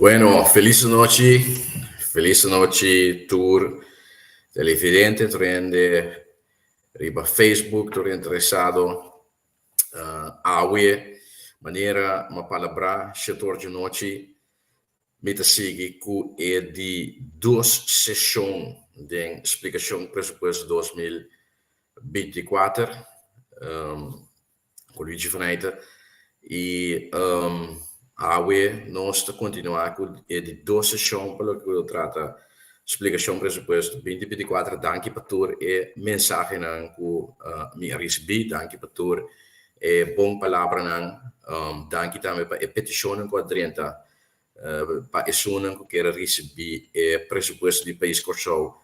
Bueno, feliz noche, tour televidente, trende riba Facebook, tour interessado, awe, maniera, ma palabra, setor de noche, mita sigi ku é de duas sessões de explicação presupuesto 2024, com Luigi Vaneita, e awe nós está continuar com é de duas sessões pelo que trata explicação presupuesto 2024, danke para tur e mensagem não ku me recebi, danke para tur e bom palavra não, danke também para a petição com a 30 para isso não que quer receber presupuesto de país Corsou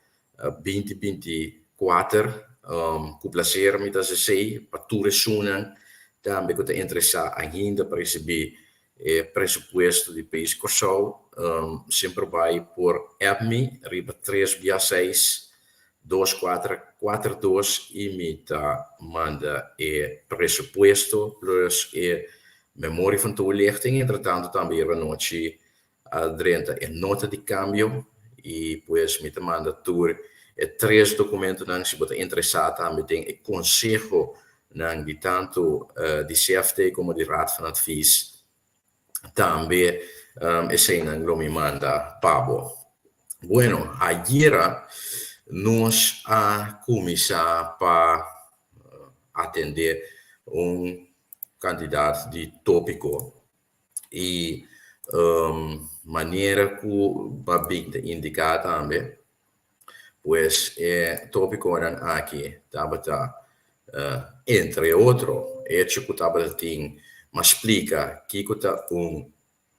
2024, com prazer me dá sei para tur isso não também que está interessado ainda para receber presupuesto de país Corsou, sempre vai por EPMI, riba 366 2442 e manda presupuesto plus memória van toelichting. Entretanto, também a noite adrenta nota de câmbio e pues me manda tour três documentos não se você interessado também tem conselho não de tanto de CFT como de Raad van Advies também esse não me manda Pablo. Bueno, ayer nós a começar para atender candidato de tópico e maneira que o Babik indicar também, pues tópico aqui tá entre outros, hecho que estava tem mas explica que está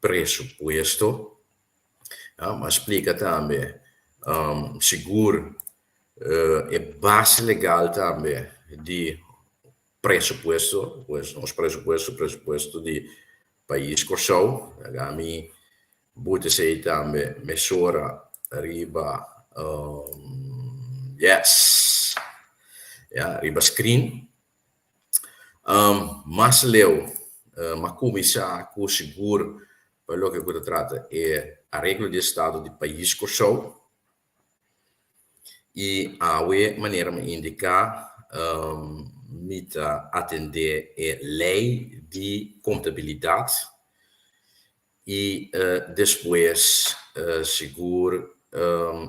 presupuesto, mas explica também seguro base legal também de presupuesto, pues nos presupuesto de país Corsou, a mim pode ser também mesura riba riba screen, mas leu ma começar com seguro pelo que eu trata a regra de estado de país Corsou e a maneira de indicar mita atender a lei de contabilidade e depois seguro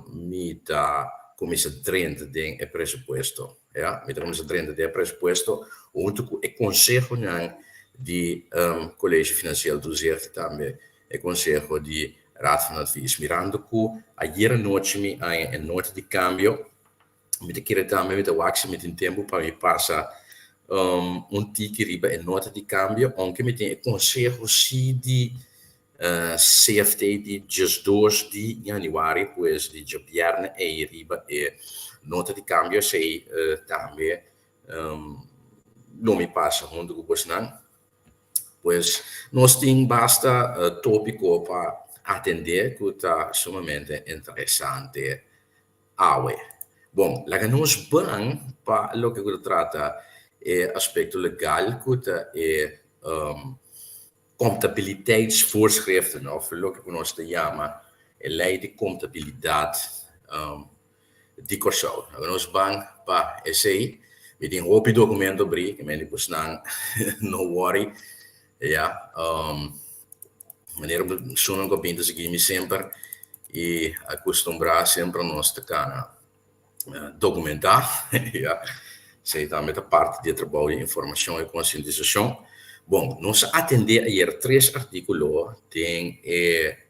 mita começa a trend de presupuesto, mita começa a trend de presupuesto junto com o conselho de Colégio Financeiro do Zerte também o conselho de Raad van Advies, mirando que ayer noite me a nota de câmbio me queria também me wax me tem tempo para me passar tique riba a nota de câmbio onde me tem conselho se de CFT de just 2 de januário pois de viernes e riba e nota de câmbio sei também não me passa junto com você não pues nós temos basta tópico para atender que está sumamente interessante. Bom, lá que nós vamos para o que eu trata aspecto legal que contabiliteitsvoorschriften of o que nós chama a lei de contabilidade de Corsou. Nós vamos para esse me tem outro documento abrir que me depois não worry. Maneira sono que pinta seguir sempre e acostumbrar sempre nós tocar documentar, sei também da parte de trabalho de informação e conscientização. Bom, nós atender a três artículos tem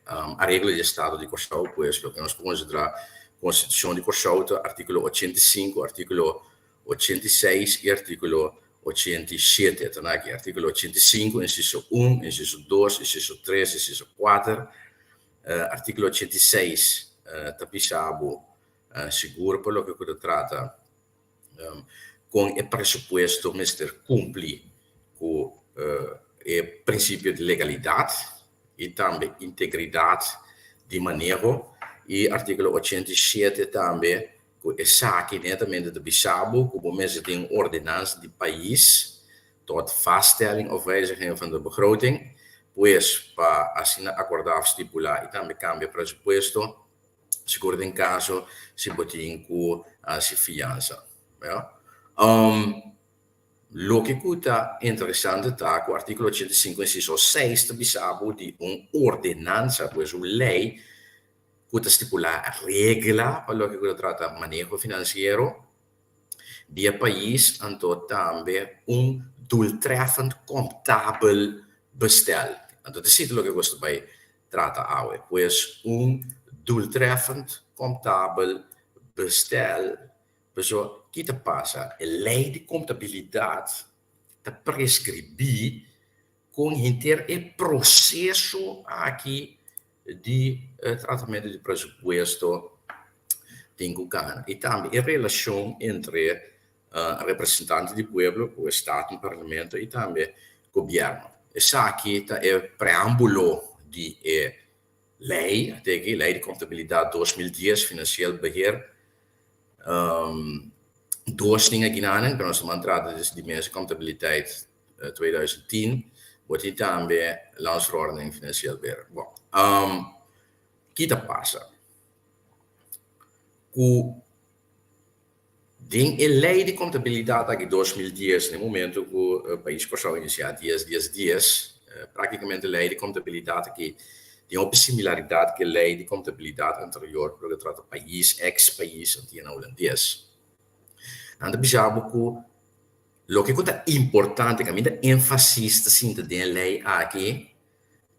a regra de estado de Corsou, pois o que nós consideramos Constituição de Corsou, artículo 85, artículo 86 e artículo 87, então aqui, artículo 85, inciso 1, inciso 2, inciso 3, inciso 4, artículo 86, tapisabo, seguro pelo que eu trata, com o pressuposto, mister, cumpre com o princípio de legalidade e também integridade de manejo, e artículo 87 também, que saque netamente de Bissau, como mensen tem ordenança de país, tot vaststelling of wijziging van de begroting, pues para assim acordar estipular e também cambia presupuesto, seguro em caso se botin com a se fiança, ja? Lo que está interessante está que o articolo 105 inciso 6 bisabo di un'ordinanza, pues una ley que stipula regla per lo che tratta manejo financiero di een país en tot també un doeltreffend contabel bestel. En tot is lo que questo bij trata awe, pues un doeltreffend contabel bestel. Perso, che te passa? E lei di contabilità te prescribi con inter e processo aqui di tratamento di presupuesto in Cucana. E também a relação entre representantes do povo, o Estado, o Parlamento e também o governo. Essa aqui é o preâmbulo de lei, de lei de contabilidade 2010, financieel beheer. Duas dingen gedaan, ben ons mantra dus die mensen contabiliteit 2010, wordt hier também landsverordening financieel beheer. Kita passa. Ding e lei de contabilidade aqui 2010, no momento que o país começou a iniciar 10, praticamente a lei de contabilidade que tem uma similaridade com a lei de contabilidade anterior, porque trata país, ex-país, antigo holandês. Anda bisabo que o que é importante, que a minha ênfase sim da lei aqui,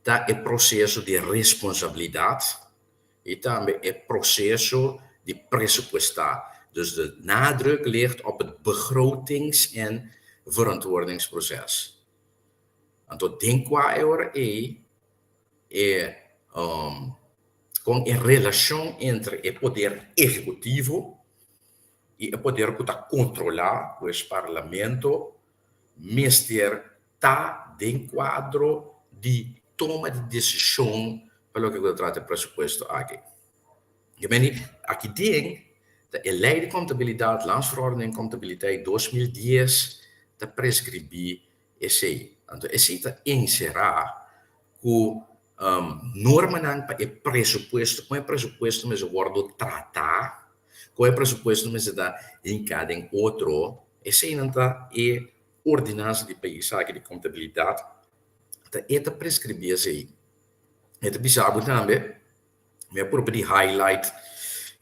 tá é processo de responsabilidade e também é processo de pressupostar. Dus de nadruk ligt op het begrotings- en verantwoordingsproces. En tot denk qua con in relação entre o poder executivo e o poder que está controlar o parlamento, mister tá de quadro de toma de decisão para o que trata o pressuposto aqui. Je bent aqui tem a lei de contabilidade, landsverordening contabiliteit 2010, te prescribi esse. Então, esse está inserar que norma para o pressuposto, com o pressuposto mas guardo tratar, com o pressuposto mas dá em cada outro, esse não está é ordenança de país aqui de contabilidade, está prescribir esse. Está bizarro também, mas por de highlight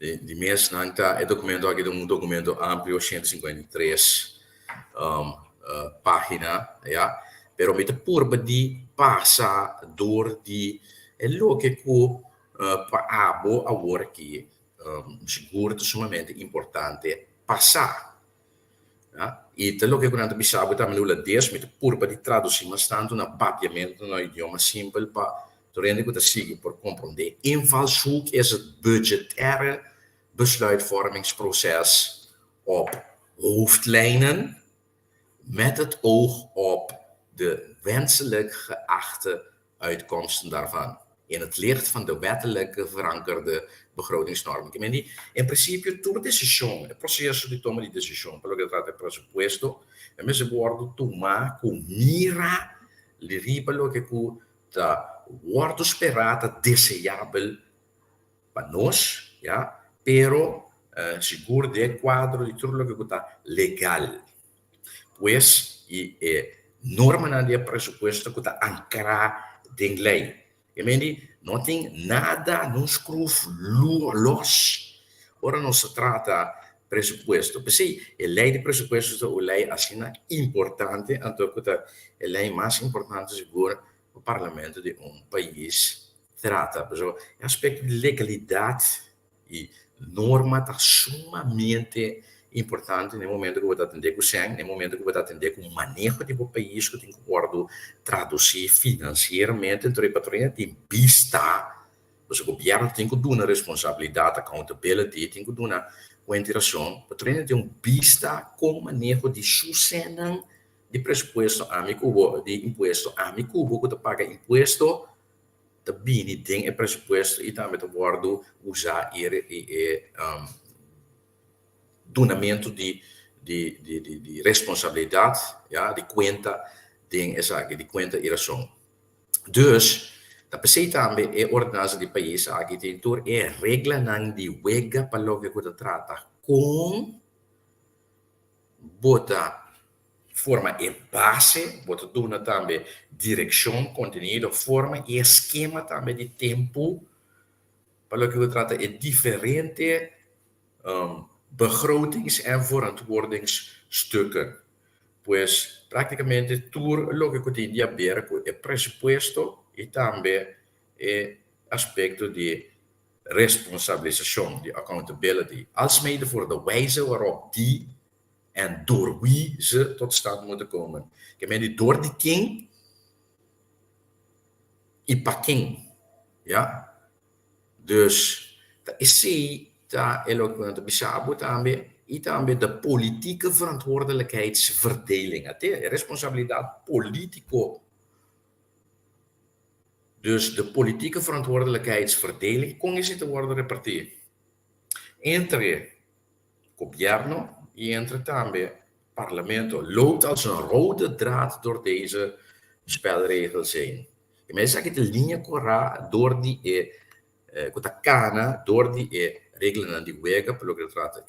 de mês é documento aqui de documento amplo 153 página, ja, pero met de purba die passa door die lo que pa abo agora que seguro é sumamente importante passar, ja, e te lo que quando bisabo também o lades met de purba die traduzir mas tanto na papiamento no idioma simpel pa torrende que te siga por compreender. Invalshoek is het budgettaire besluitvormingsproces op hoofdlijnen met het oog op de wenselijk geachte uitkomsten daarvan in het licht van de wettelijk verankerde begrotingsnormen. Quindi, in principio, toda decisão, o processo de toma de decisão, pelo que trata o pressuposto, é mesmo bordo tomar com mira li ribalo que da wordt esperada desejável para nós, ja, pero seguro de quadro de tudo que está legal. Pois norma na dia pressuposto que está ancrada em lei. E mendi não tem nada nos cruz los. Ora não se trata pressuposto. Porque a lei de pressuposto é a lei assim importante, então que a lei mais importante seguro o parlamento de país trata. O aspecto de legalidade e norma está sumamente importante no momento que você atender com o SEM, no momento que você atender com o manejo do país, que tem que traduzir financeiramente, então a patrulha tem vista, o governo tem que dar uma responsabilidade, accountability, tem que dar uma interação, a patrulha tem uma vista com o manejo de sucesso de pressuposto amigo, de imposto amigo, que paga imposto, também tem o pressuposto e também pode usar donamento de responsabilidade, ja, de conta, de conta e razão. Dus, dat betekent também é ordenança de país aqui tem tur é regra nang di wega para lo que você trata com bota forma e base, bota dona também direção, conteúdo, forma e esquema também de tempo para lo que você trata é diferente begrotings- en verantwoordingsstukken. Pues prácticamente todo lo que tiene que ver con el presupuesto y también el aspecto de responsabilisatie, de accountability, alsmede voor de wijze waarop die en door wie ze tot stand moeten komen. Ik meen door die king en pa king. Ja? Dus dat is dat eloquent bisabo tambe e também de politieke verantwoordelijkheidsverdeling. Até responsabilidade politico. Dus de politieke verantwoordelijkheidsverdeling kon je te worden repartieerd entre governo e entre também parlamento. Loopt als een rode draad door deze spelregels heen. En mij zegt de linea corra door die cana, door die regelen die wegen, per lo que trata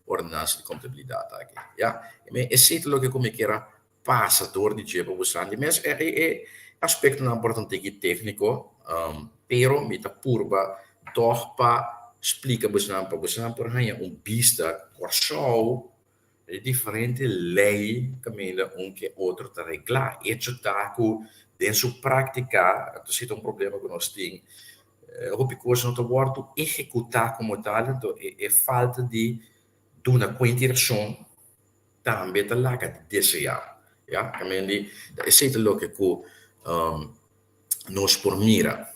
ordenanza di contabilità aqui. Ja? E é certo que como que era passa door die jepo busandi, mas é aspecto não importante que técnico, pero mita purba doch pa explica busam por hanya vista corso de diferente lei caminha que outro te reglar. Isso tá com dentro sua prática, tu cita problema que nós temos. Hoop coisa não wordt executar como tal, então é falta de uma coindireção também da laga de desejar. Ja, quindi è sempre lo che nos por mira.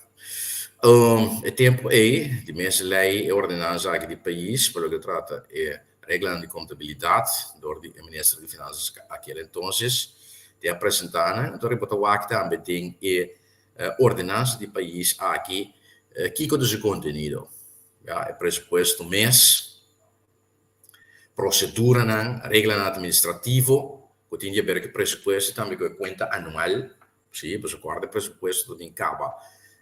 Il tempo è di messe lei e ordenanza anche di paese, quello che tratta è regla di contabilità, door di ministro di finanze aquele entonces, di presentare, dove poteva wakta aan beding e ordenanza di paese aqui, Kiko de conteúdo. Ja, el presupuesto mes, procedura, regla administrativo, que tiene que ver con el presupuesto también con cuenta anual, sí, pues guarda el presupuesto de capa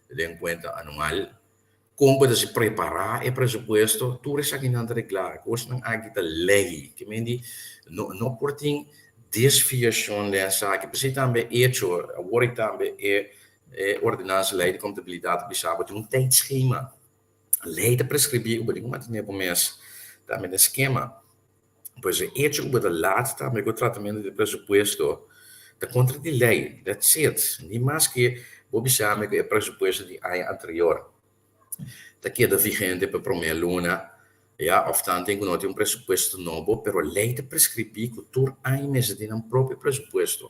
de cuenta anual. Como se preparar el presupuesto, tú eres aquí en reglar, cosas no hay que lei, que me di, no por tin desviación de esa, que pues también hecho, ahora también ordenanza lei de contabilidade bisaba de tijdschema. Lei de prescribir over die maar niet mes também de esquema. Pois é hecho over de laat também com o tratamento de presupuesto da contra de lei. That's it. Niet mais que o bisaba que o presupuesto de ano anterior. Da queda vigente para primeira luna. Ja, of dan tengo noti un presupuesto novo, pero lei de prescribir que tur ano meses de um próprio presupuesto.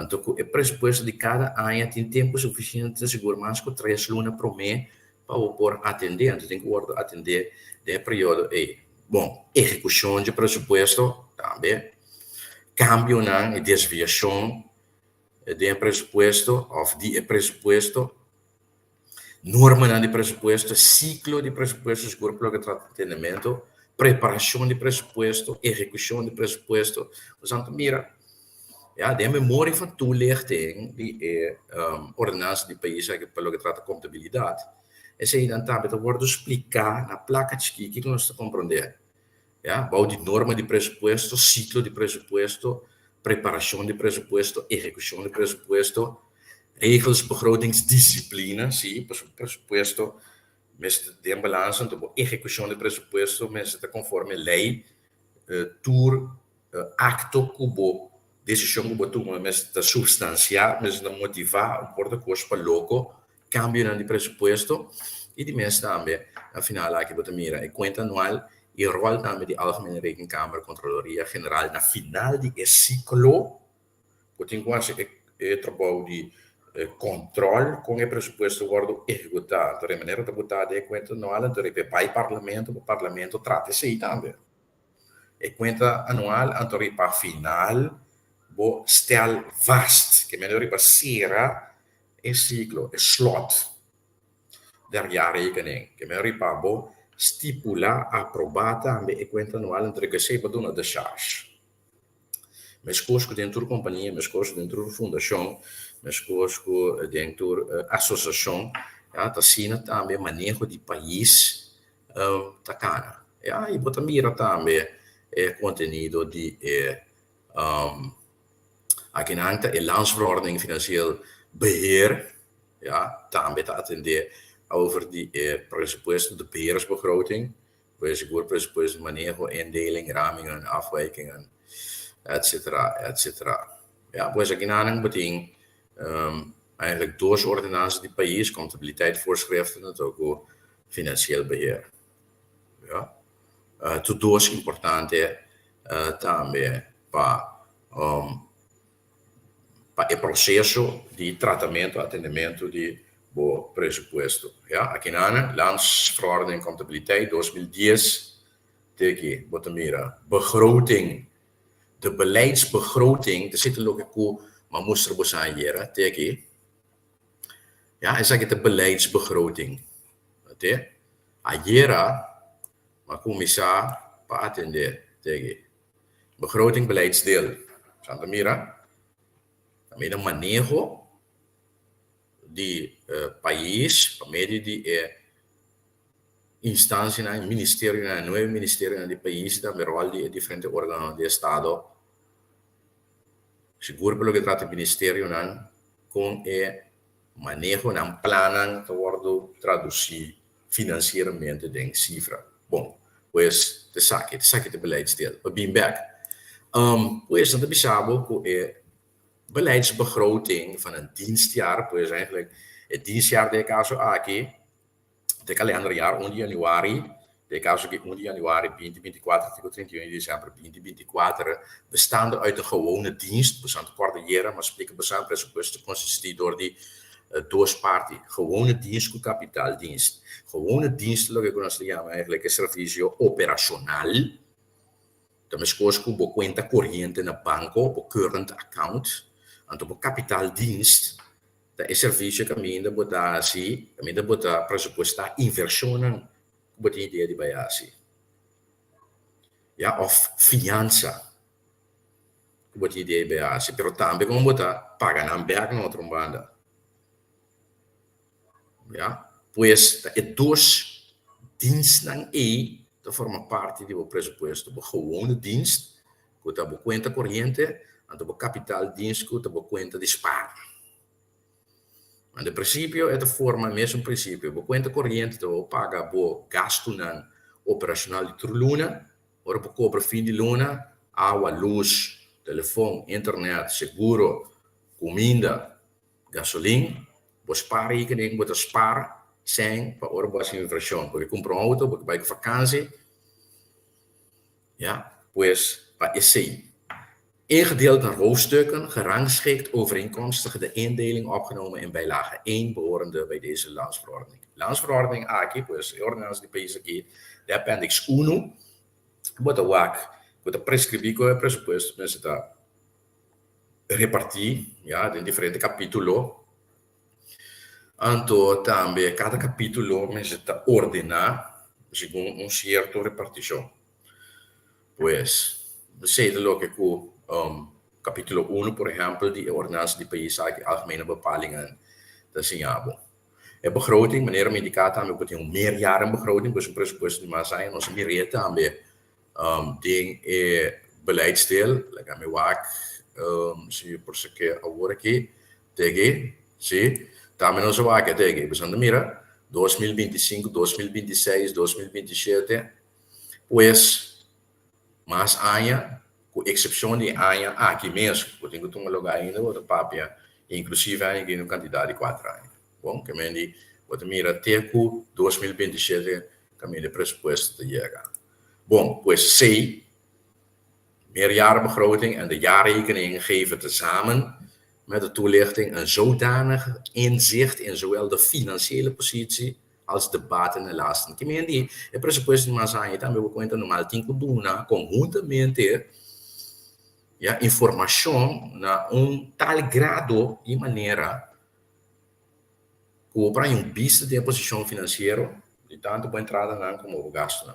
Então, o presupuesto de cada ano tem tempo suficiente de segurar mais que 3 lunas por mês para poder atender. Então, tem que atender de período. Bom, execução de presupuesto também. Cambio e desviação de presupuesto, ou de presupuesto. Norma de presupuesto, ciclo de presupuesto, seguro pelo que trata de atendimento. Preparação de presupuesto, execução de presupuesto. Portanto, mira. Ja, de memorie van toelichting, die ordenança de país, pelo que trata contabilidade, essa aí dan também wordt explicar na placa que nós está compreender. Ja, bouw die norma de presupuesto, ciclo de presupuesto, preparação de presupuesto, execução de presupuesto, regels, begrotingsdiscipline, zie, presupuesto, met de balans, então, execução de presupuesto, met de conforme lei, tour, acto, cubo, decisão que botou mas da substanciar, mas da motivar o porta-costo para louco, cambio de presupuesto e de mês também, afinal aqui botar mira, e conta anual e rol também de algemene rekenkamer, controloria geral na final de ciclo, que tem quase trabalho de controle com o presupuesto guardo executado, de maneira de botar de conta anual, então para o parlamento trata-se aí também. E conta anual, então para final stel vast, que melhor basera e ciclo, e slot der jaarrekening, que melhor stipula, approvata e conta anual entre que se per una decharge. mas conosco dentro da companhia, mas conosco dentro da fundação, mas conosco dentro da associação, tá sendo também manejo de país, tá cara. E bota mira também conteúdo de aqui na é landsverordening financieel beheer, também está atender over die pressuposten, de beheersbegroting, voor pressuposten, manejo, indeling, ramingen, afwijkingen, et cetera. Ja, pues aqui na betekent eigenlijk doorsordinatie die país, contabiliteitsvoorschriften, en ook financieel beheer. Ja. Tudo é importante também para o processo de tratamento, atendimento de o pressuposto. Ja, aqui na Landsverordening Contabiliteit 2010, teki, botamira, begroting, de beleidsbegroting, er zit ook een maar moest er bestaan hier, teki. Ja, is eigenlijk de beleidsbegroting. Oké? Ajera, maar commissar, pa atender, teki. Begroting beleidsdeel. Santa Mira. Também o manejo de país, por meio de instância, ministério, não é ministério de país, também rol de diferentes órgãos de Estado. Seguro pelo que trata o ministério, com o manejo, planan, todo traduzir financeiramente em cifra. Bom, pues, te saque de beleidsdeel. Bem back. Pues, dan besabo que beleidsbegroting van een dienstjaar, dus eigenlijk het dienstjaar de caso aqui, de kalenderjaar 1 januari, de caso que 1 januari 2024 tot 31 december 2024, bestaande uit een gewone dienst, bestaande cordillera, maar spreken bestaande pressuposto consistie door die doorsparti, gewone dienst con kapitaaldienst. Gewone dienst, lo que conocemos eigenlijk is servicio operacional, também conosco por conta corrente na banco, por current account, então por capitaldienst, da é serviço que ainda botar assim, ainda botar pressupostar inversão, botar ideia de vai assim, of fiança, botar ideia de vai assim, pero também como botar pagar na berg na outra banda, pues é dois diensten dat forma parte do pressuposto, o gewone dienst, que está por conta corrente, e o capitaldienst, que está por conta de spar. Mas, de princípio, é de forma, mesmo princípio, por conta corrente, tu paga o gasto operacional de truluna, ora por cobra fim de luna, água, luz, telefone, internet, seguro, comida, gasolina, o spar aí que nem botar spar, sem para ora boa inversão, porque compra auto, porque vai vakantie, pues para esse ingedeeld in hoofdstukken, gerangschikt overeenkomstig de indeling opgenomen in bijlage 1 behorende bij deze landsverordening. Landsverordening aqui, pues ordenadas de país aqui, de appendix 1, bota WAC, bota prescrever com o pressuposto, mas está repartir, em diferentes capítulos. Então, também, cada capítulo necessita ordenar segundo certo repartição. Pues, sei lo que capítulo 1, por exemplo, die ordenatie die país aqui, algemene bepalingen, dat is a begroting, meneer indicaat aan, we moeten een meerjarenbegroting, dus een pressuposto de massa en onze meerjaren aan ding beleidsdeel, lekker me waak, zie por se que agora aqui, tege, zie, também onze waak, tege, besando mira, 2025, 2026, 2027, pues, mas aia, com exceção de aia aqui mesmo, eu tenho que tomar lugar ainda, outra papia, inclusive ainda no quantidade de 4 anos. Bom, que me diz, outra mira, até com 2027, caminho de pressuposto de chegar. Bom, pues sei, meerjarenbegroting en de jaarrekening geven tezamen met de toelichting een zodanig inzicht in zowel de financiële positie als de baten en lasten. Que me diz, o pressuposto de Massaia também vou contar normal, tem que doar conjuntamente informação na tal grado e maneira que para vista de posição financeira, de tanto para entrada como o gasto.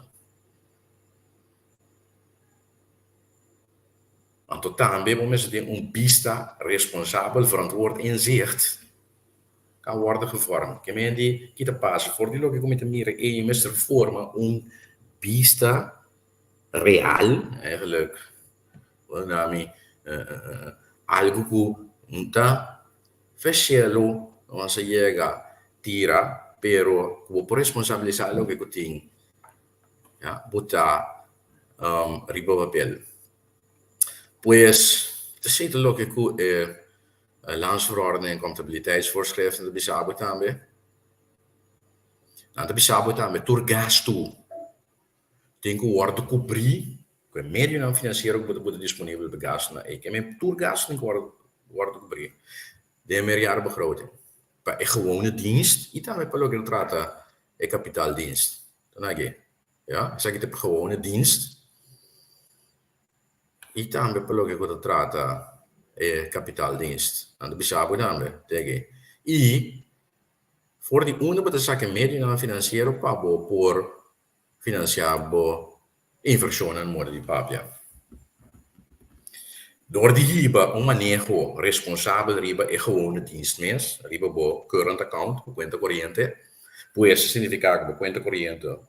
Want também vamos ter pista responsável, verantwoord inzicht kan worden gevormd. Que men die kita passa voor die logica come te mire e mestre forma pista real eigenlijk. Nami algo que unta fechelo não se llega tira pero por responsabilizar lo que tem ya botar riba papel pues te ziet lo que landsverordening en contabiliteitsvoorschriften de bisabo também na de bisabo também tur gasto tem que worden cobrir que meio não financeiro que pode disponível para gasto na e que men tur gasto tem que worden cobrir de meerjarenbegroting para een gewone dienst, iets aan wat je trata een kapitaaldienst. Dan heb je, ja, zeg je het gewone dienst, iets aan wat je trata een kapitaaldienst. En de bisabo dan, tegen je. Voor die onder de zaken medio financiero pabo por financiabo inversione in modo di papia. Door die riba manejo responsabel riba e gewone dienstmens, riba bo current account, cuenta corriente, pues significa que cuenta corriente.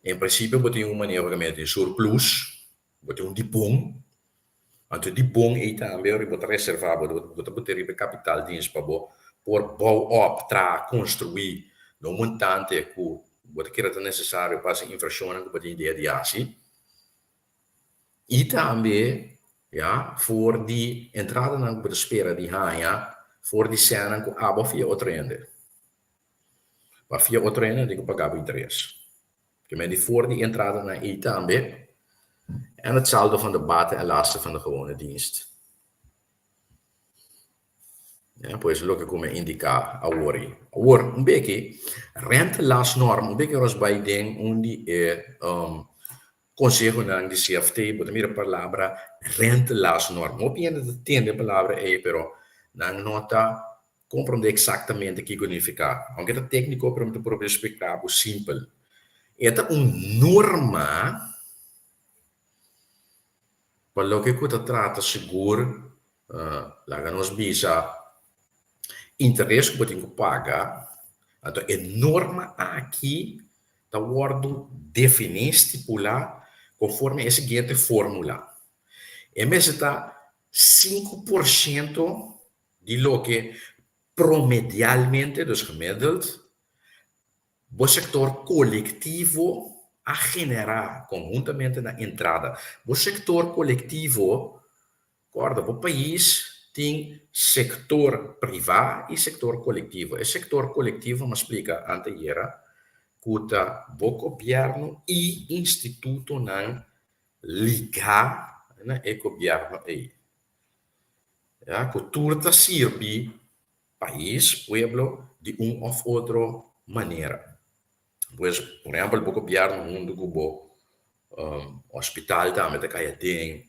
In principe bote manejo que mete surplus, bote dipong, anto dipong e também riba reservado, bote riba capitaldienst pabo por bouw op tra construir no montante que bote que era necessário para a inversione que bote ideia de assim. E também ja, voor die entrada na de spera di haya, voor die cena com abo via otrende. Maar via otrende dico pagavo interesse. Que men die voor die entrada na I também en het saldo van de baten en lasten van de gewone dienst. Ja, pues lo que come indica awori. Awor, un beetje rentelasnorm, un beetje als bij ding, undi consejo nang di CFT, but mira palabra rentelasnorm. Op je dat tiende palabra pero nang nota comprende exactamente que significa. Aunque het técnico pero te probeer explicar simpel. Eta norma para lo que cuta trata seguro, la nos bisa interesse que você paga, então a norma aqui está sendo definida, estipulada conforme a seguinte fórmula. Em vez de estar 5% de lo que promedialmente, dus gemiddeld, o sector coletivo a generar conjuntamente na entrada. O sector coletivo, guarda, o país tem sector privado e sector coletivo. O sector coletivo me explica anterior que o governo e instituto não ligar o governo aí. Ja, que tudo serve país, pueblo, de ou outra maneira. Pues, por exemplo, o governo mundo que hospital também te caia tem,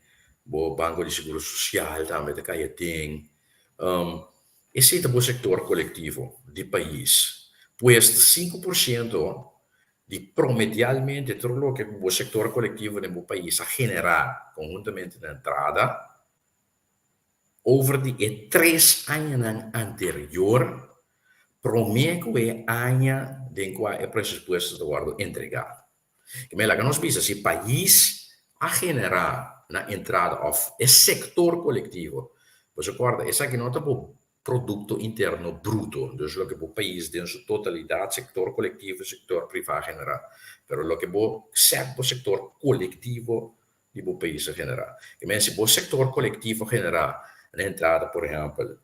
o banco de seguro social também te caia tem. Esse é o setor coletivo do país. Pues 5% de promedialmente tudo o que o setor coletivo do país a generar conjuntamente na entrada over de 3 anos anterior prometo é ano de qual é pressuposto de guardo entregar. Que me laga nos bisa se país a generar na entrada of é sector coletivo. Você acorda, essa aqui não é o produto interno bruto, dus lo que o país em sua totalidade, sector coletivo, sector privado generar. Pero lo que o sector coletivo de o país generar. Que me se o sector coletivo generar na entrada, por exemplo,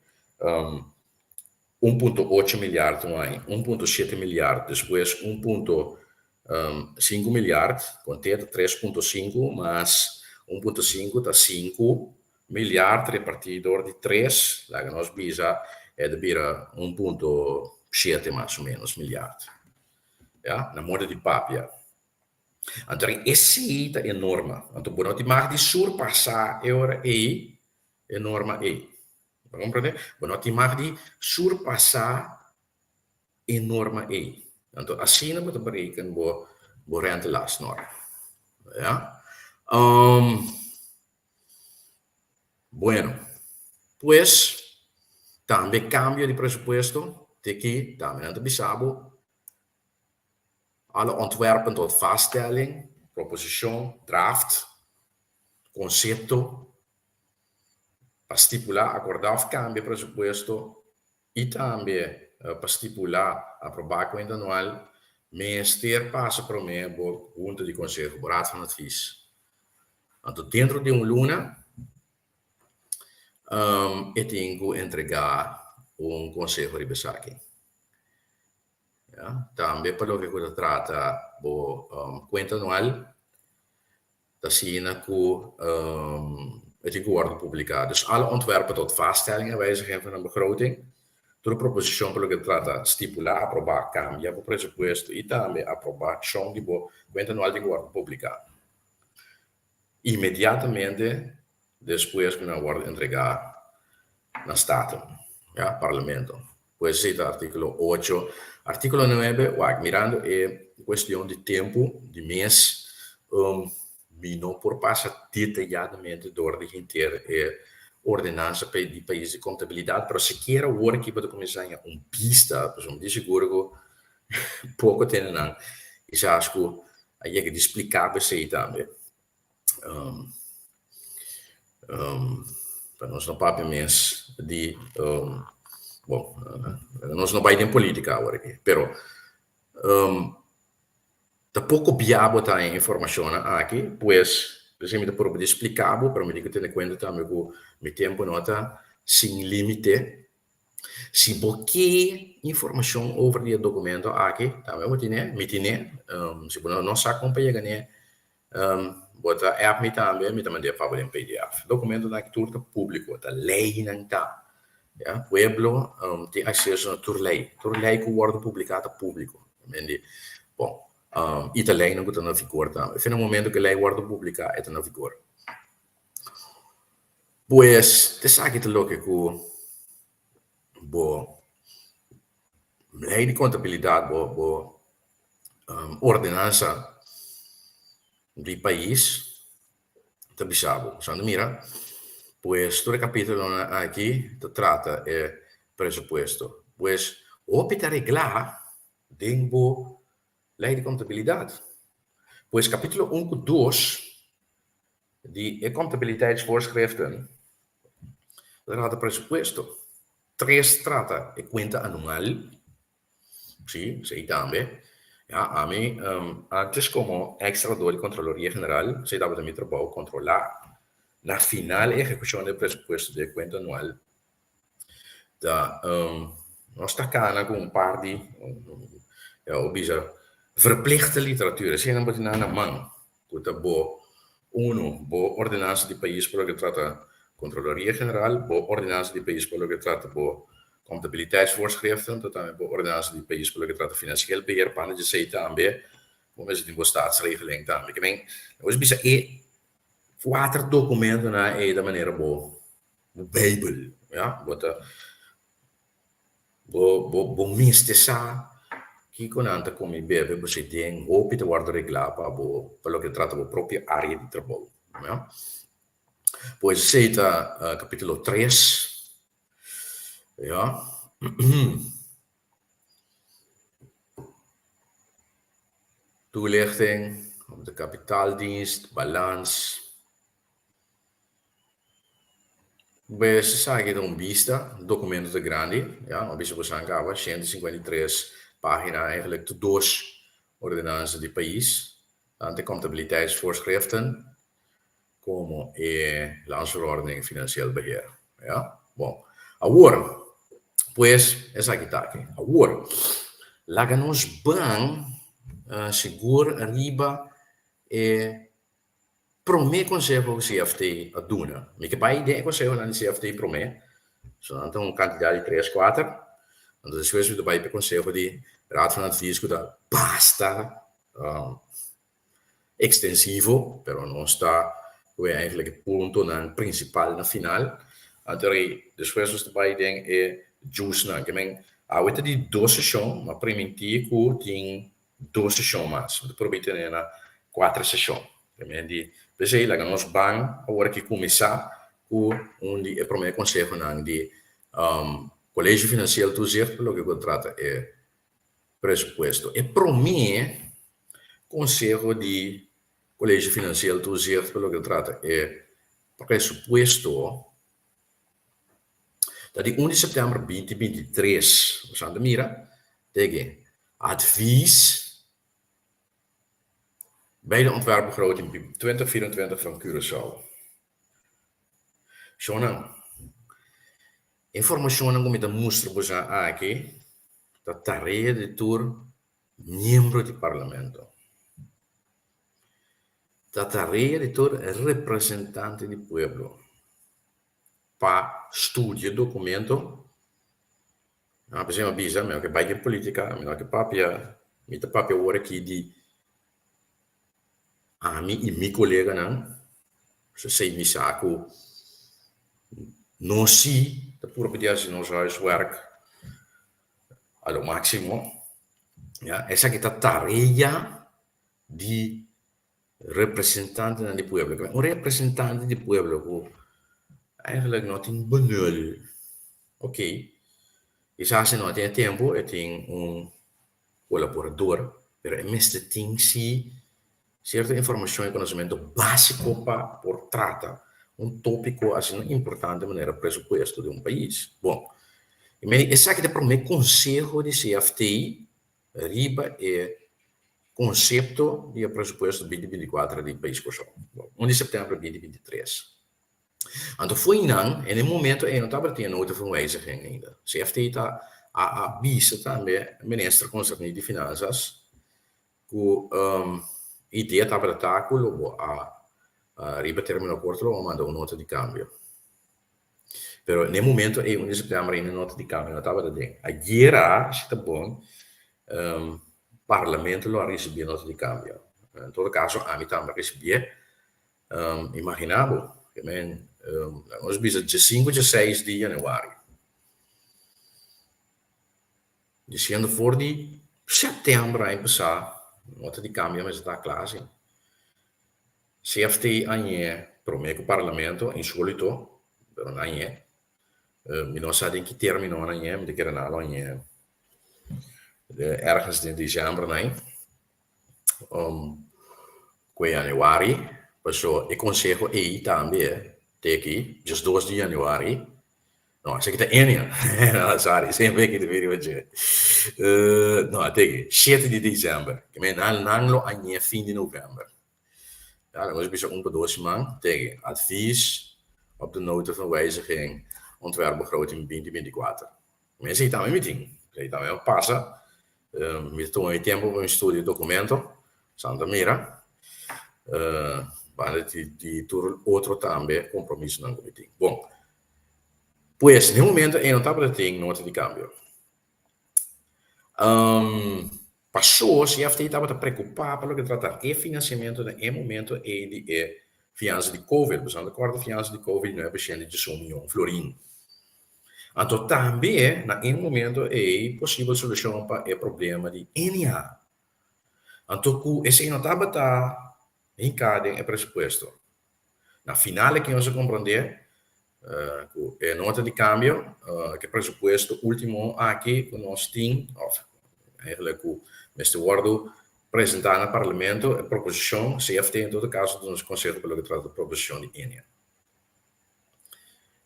1,8 miliardi no ano, 1,7 miliardi, depois 1,5 miliardi, contento 3,5, mas 1,5 está 5 miliardi repartido de 3, lá que nós bisa é de bira 1,7 mais ou menos miliardi. Ja, na moda de papia. Então, esse é enorme. Então, por não te mag de surpassar euro é norma E. Compreende? Não te mag de surpassar a norma E. Então, assim não te berekenen o rentelasnorm. Ja? Bueno, pues también cambio de presupuesto, de que también aan bisabo, alle ontwerpen tot vaststelling, proposition, draft, concepto, para estipular, acordar cambio de presupuesto e também para estipular, aprovar conta anual, ministério passa para mim, junto de conselho, o raad van advies. Então, dentro de luna, eu tenho que entregar conselho de besaque. Ja? Também, para o que se trata, conta anual, da sina que het in worden publicaat. Dus alle ontwerpen tot vaststellingen wijziging van een begroting, door de proposição pelo que trata estipular, aprovar, cambiar o presupuesto e também aprovação de bo conta anual de guarda publicado. Imediatamente depois que não guarda entregar na Estado, ja, Parlamento. Pois sim, artículo 8. Artículo 9, mirando é questão de tempo, de mês, e não por passar detalhadamente door de inteira ordenança de país de contabilidade, mas se quer o que para começar a pista, por exemplo, de seguro pouco tem não. E já acho que aí é que explicar para você também. Para nós não papo mês de bom, nós não vai em política agora aqui, pero da pouco biabo tá em informação aqui, pois me por explicar, para me ter em conta também que meu tempo não está sem limite. Se porque informação over o documento aqui, também vou ter, se você não sabe como pegar, bota app me também favor em PDF. Documento na turta público, tá lei não tá. Ja, pueblo tem acesso a lei que word publicado público. Bom, Italiano que está na vigor também. No momento que a lei word publicada, está na vigor. Pois, te sabe que lo que lei de contabilidade, ordenança do país, está bisabo. Sando mira, pues todo el capítulo aquí trata el presupuesto. Pues, opta reglar dentro lei de contabilidade. Pues capítulo 1 e 2 de contabiliteitsvoorschriften trata presupuesto. 3 trata de cuenta anual. Sí, también. Ja, a mí, antes como extrador de Contraloría General, se daba de mi trabajo controlar la final ejecución del presupuesto de cuenta anual. Da, no está cana con un par de verplichte literatuur. Zijn dan betekent een man. Dat bo ordenança de país por lo que trata Contraloria General, bo ordenança de país por lo que trata bo contabiliteitsvoorschriften, tot aan bo ordenança de país por lo que trata financieel beheer, pannen de CETA também, como é de staatsregeling também. Ik meen, dus bisa quatro documento na da maneira bo Bijbel, ja, bo mistesa que conanta come bebe você tem ou pita guarda reglar para lo que trata bo própria área de trabalho, ja. Pois CETA capítulo 3. Ja. Toelichting op de kapitaaldienst, balans. Você sabe que vista, documento de grande, ja, op deze besancava, 153 pagina eigenlijk de dos ordenanças de país, de contabiliteitsvoorschriften, como landsverordening financieel beheer. Ja, bom. Agora, pues, essa aqui tá aqui. Agora, lá que nós vamos seguro arriba promê conselho que o CFT a duna. Me que pai ideia conselho na CFT promê. Então, quantidade de 3, 4. Então, depois we vai para conselho de raad van advies que dá basta extensivo, pero não está eigenlijk het ponto na principal na final. Então, depois we vai den juice na. Que men awet die 2 sessões, maar primitief tem 2 sessões mais. We proberen na 4 sessões. Que men die we zeggen, nós vamos agora que começar onde é para mim conselho não de colégio financeiro tu certo pelo que contrata é pressuposto e para mim conselho de colégio financeiro tu certo pelo que trata é pressuposto da de 1 de setembro 2023 você mira tegen advies bij de ontwerpbegroting 2024 van Curaçao. Shona, informação que me mostra você aqui, da tarefa de tur membro do parlamento. Da tarefa de tur representante do povo. Para estudar documento, por exemplo, bisa, mas que vai política, mas que papia, mita papia ora aqui de a mim e meu colega não, se sei me saco não se de propriedade nos huiswerk ao máximo, ja, essa que tá tarefa de representante do povo, um representante do povo, eigenlijk não tem benul, ok, e se não tem tempo, tem colaborador, pero mesmo tem se certa informação e conhecimento básico para por trata tópico assim importante de maneira pressuposto de país. Bom, esse aqui é para mim conselho de CFTI, riba é conceito de pressuposto 2024 do país Kosovo. 1 de setembro de 2023. Então foi não, no momento eu não estava tendo outra wijziging ainda. CFTI está a visa também, ministro concernido de finanças, que ideia estava de taculo a riba termino corto lo manda nota di cambio. Pero nel momento è 1 di settembre in nota di cambio, estava da dentro. A ieri está bom, parlamento lo ha ricevuto nota di cambio. In todo caso, a mim também recebi, imaginavo, che nós bisa de 5 de 6 de januari. Dizendo voor die setembro em passar, nota di cambio, mas está claro. CFT anche promette il Parlamento insolito, però non è, mi non sa in che termine non è, mi dichiarano anche ergens in dicembre, quei januari, perciò il Consiglio e també, teki, just 2 di januari, no, se che è no, sorry, sempre che ti vedi oggi. No, teki, 7 di dicembre, che mi hanno anche fin di novembre. Ja, dan was ik zo'n bedoeling tegen advies op de nota van wijziging ontwerpbegroting 2024. Mensen die meeting, die dan passen, met toen tempo van studie documento, Santa Mira, para die tour outro também compromisso não meeting. Bom, pues no momento eu não estava tendo nota de câmbio. Passou, se a FTI estava preocupado pelo que trata de financiamento no momento e de fiança de Covid, portanto, a quarta fiança de Covid não é paciente de 1 milhão florim. Então, também, no momento, é possível solução para o problema de ENIA. Então, esse não estava em cada pressuposto. Na final, que nós compreender, a nota de câmbio, que pressuposto último aqui, que nós temos, eigenlijk Mr. Wardo apresentar no Parlamento a proposição CFT, em todo caso, do nosso Conselho pelo que trata da proposição de ENIA.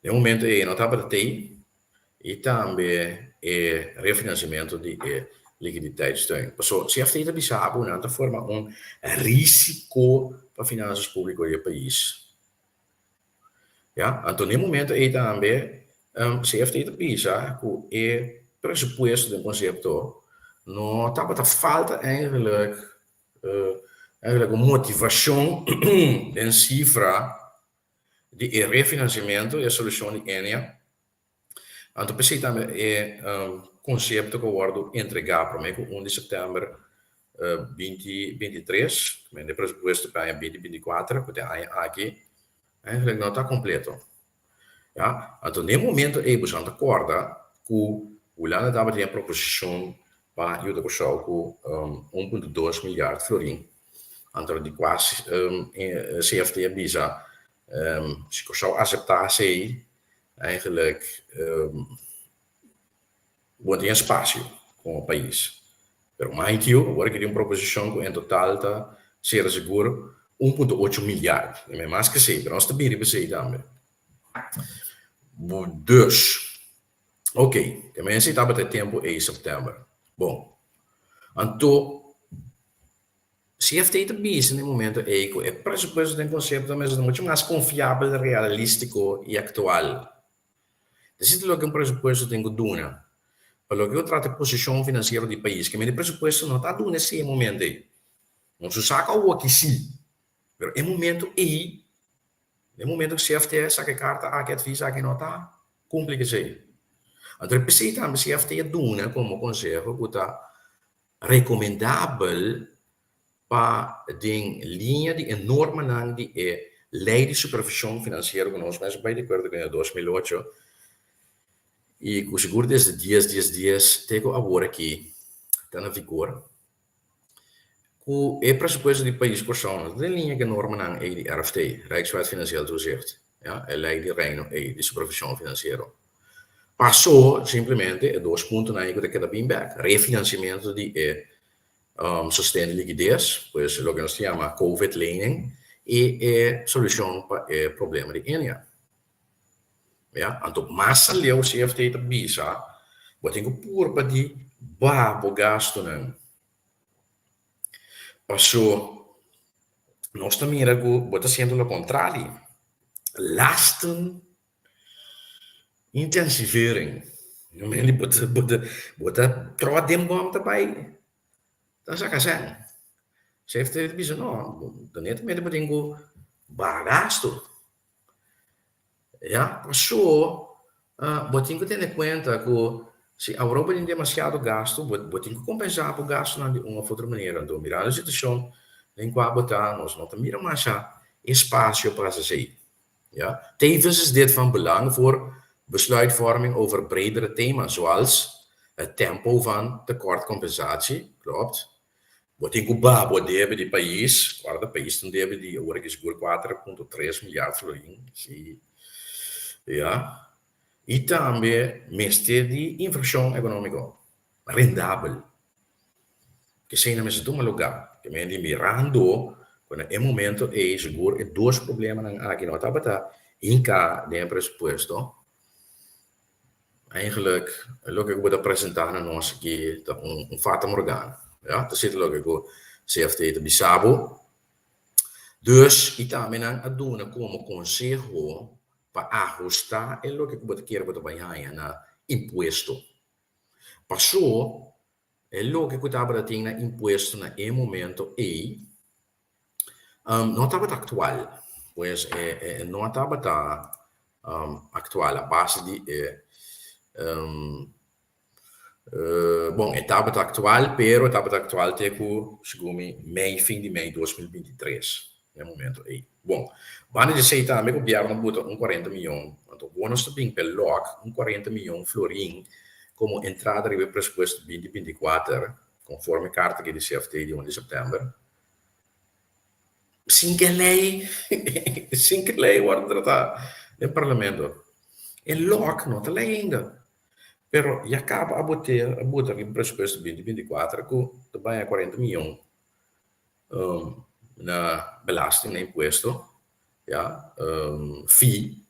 No momento, não estava de TI e também refinanciamento de liquiditeitssteun. Passou, CFT está bisabo, de outra forma, risco para finanças públicas do país. Ja, então, no momento, também, CFT está bisabo, que o pressuposto do conceito não estava falta eigenlijk uma motivação em cifra de refinanciamento e a solução de ENIA. Então, pensei também conceito que eu guardo entregar para mim com 1 de setembro 2023, mas o pressuposto para 2024, que tem aqui, eigenlijk não está completo. Ja? Então, no momento, eu vou acordar que o Lana estava tendo a proposição para o Kosovo com 1,2 miljard florim. Então, de quase CFT avisa Se ik zou acceptatie eigenlijk wordt een espaço como país. Pero mind you, agora que tem uma proposição que em total está ser seguro 1,8 miljard. E mais que sei, pero nós também recebemos também. Dus, ok, também se estava até tempo em setembro. Bom, então, se a FT também no momento é pressuposto de um conceito mas muito mais confiável, realístico e atual. Existe logo um pressuposto de Duna. Para que eu trato a posição financeira do país, que o pressuposto não está dando nesse momento aí. Não se saca o que sim. Mas é momento aí, é momento que o CFT saca a carta, a que advisa, que não está, cumpre se. Então, precisa também o CFT Duna como conselho, que está recomendável para a linha de enorme nang de lei de supervisão financeira que nós mais bem de acordo com 2008 e com seguro desde dias tenho agora aqui está na vigor com o pressuposto do país por são de linha que enorme nang de RFT Rijkswet Financieel Toezicht ja a lei de reino de supervisão financeira passou simplesmente dois pontos na que queda bem back refinanciamento de sostén de liquidez, pues lo que nos llama COVID lening e solução para o problema de Enia. Ja, então, massa leu CFT te bisa, wat tenho pur para di babo gasto não. Passou, nós também era que bota sendo o contrário, lasten intensivering. Eu me bota troa dembom também. Dan zou ik zeggen, ze heeft het bijzonder, no, dan net met de bedingo bagasto. Ja, passou, botinho tem em conta que se a Europa tem demasiado gasto, botinho compensar por gasto de uma outra maneira. Então, mirar a situação em que botar, nós não temos mais espaço para se ja, tevens is dit van belang voor besluitvorming over bredere thema's, zoals het tempo van tekortcompensatie, klopt. Wat in Cuba, wat deve de país, guarda país não deve de agora que seguro 4,3 miljards florin, sim, ja. E também mestre de infração econômica rendável, que se não me toma lugar, que me mirando quando é momento é seguro é dois problemas aqui não tá bata in cá de pressuposto. Eigenlijk, look ik word apresentar nós aqui fata morgana. Ja, daar zit ook ik CFT te bisabo. Dus também a dona como conselho para ajustar é o que eu quero botar banhar na imposto. Passou é o que eu estava tendo na imposto na momento e não estava atual, pois não estava atual a base de bom, etapa atual, pero etapa atual teco, segundo fim de mei 2023, no momento aí. Bom, quando de sei também que o governo botou 40 milhões, então bônus também pelo LOC, 40 milhões florim, como entrada de pressuposto 2024, conforme a carta que disse CFT de 1 de setembro. Sem que lei wordt tratado no parlamento. E LOC não está lei ainda. Pero já acaba a botar em pressuposto 2024 com também 40 milhões na belasting, na imposto, ja, fee,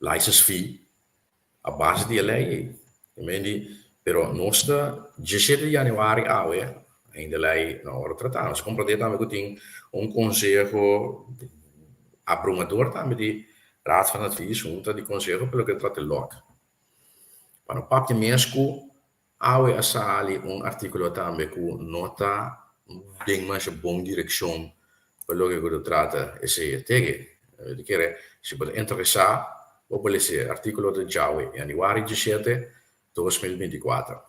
license fee, a base de lei. Pero nós, 17 de januari, ainda lei na hora tratada. Nós compreendemos também que tem conselho abrumador também de raad van advies, junta de conselho pelo que trata LOC. Para o papel mesmo, há ali artigo também que nota bem mais boa direção pelo que eu trata esse tema. De que se pode interessar, vou ler esse artigo de januário 17, 2024.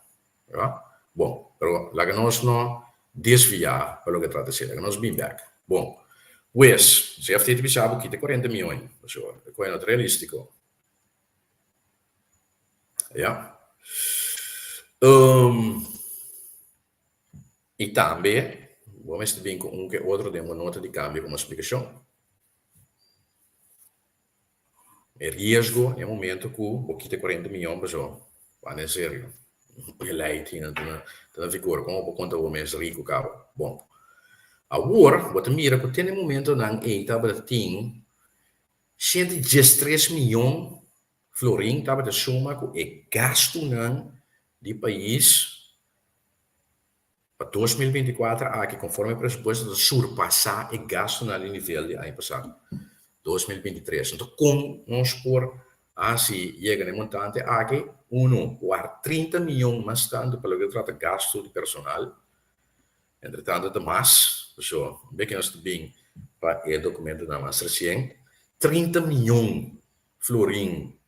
Ja? Bom, pero la que nós não desviar pelo que trata esse, la que nós bem back. Bom, pues, se a FT pensava que tem 40 milhões, é coisa realístico. Ja. E também, vamos ver com que outro deu uma nota de câmbio como explicação. é risco no momento que o quita 40 milhões de pessoas. Vai é sério. E lei tinha na vigor como por conta do mês rico cabo. Bom, agora, você mira que tem momento não é estava tem 113 milhões florim estava de soma que é gasto não de país para 2024 aqui conforme o pressuposto de surpassar o gasto no nível de ano passado 2023. Então, como nós por assim chega no montante aqui, o 30 milhões mais tanto pelo que trata gasto de personal. Entretanto, de mais, pessoal, bem que nós bem para o documento da mais recente, 30 milhões florim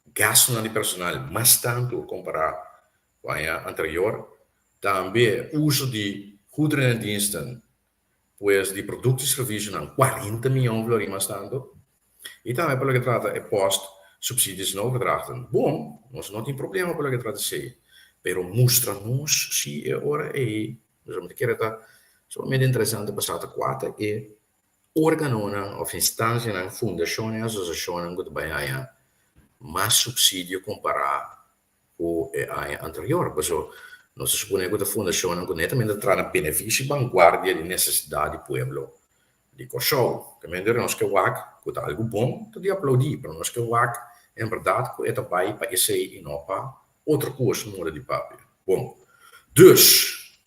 gasto de personal mais tanto comparado com a anterior. Também uso de goederen en diensten, pues de produtos e serviços não 40 milhões de florim mais tanto. E também pelo que trata é post subsídios não gedragen. Bom, nós não tem problema pelo que trata de pero mostra-nos se é hora é, nós quer estar somente interessante passar a quatro é órgão ou instância, fundação, associação que vai ganhar mais subsídio comparado com a anterior. Porque nós suponemos que a fundação que netamente traz benefício e vanguardia de necessidade do povo. De show, que nós que WAC, que é algo bom, tu de aplaudir, para nós que WAC, em verdade, que é também para esse e não para outra coisa, muda de papel. Bom, dus,